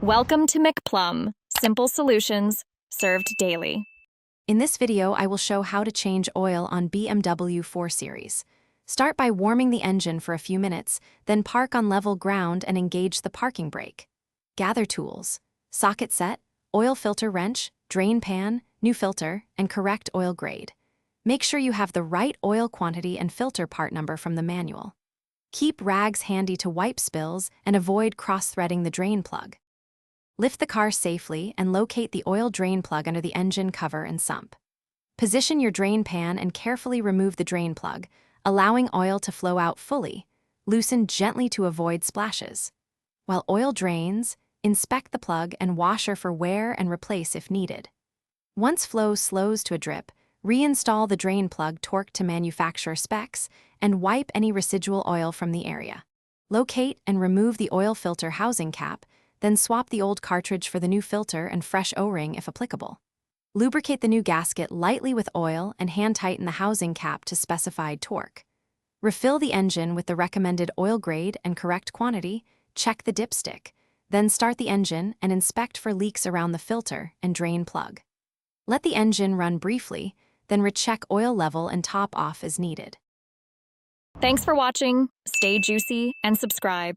Welcome to McPlum, simple solutions served daily. In this video, I will show how to change oil on BMW 4 Series. Start by warming the engine for a few minutes, then park on level ground and engage the parking brake. Gather tools: socket set, oil filter wrench, drain pan, new filter, and correct oil grade. Make sure you have the right oil quantity and filter part number from the manual. Keep rags handy to wipe spills and avoid cross-threading the drain plug. Lift the car safely and locate the oil drain plug under the engine cover and sump. Position your drain pan and carefully remove the drain plug, allowing oil to flow out fully. Loosen gently to avoid splashes. While oil drains, inspect the plug and washer for wear and replace if needed. Once flow slows to a drip, reinstall the drain plug torqued to manufacturer specs and wipe any residual oil from the area. Locate and remove the oil filter housing cap, then swap the old cartridge for the new filter and fresh O-ring if applicable. Lubricate the new gasket lightly with oil and hand-tighten the housing cap to specified torque. Refill the engine with the recommended oil grade and correct quantity, check the dipstick, then start the engine and inspect for leaks around the filter and drain plug. Let the engine run briefly, then recheck oil level and top off as needed. Thanks for watching. Stay juicy and subscribe.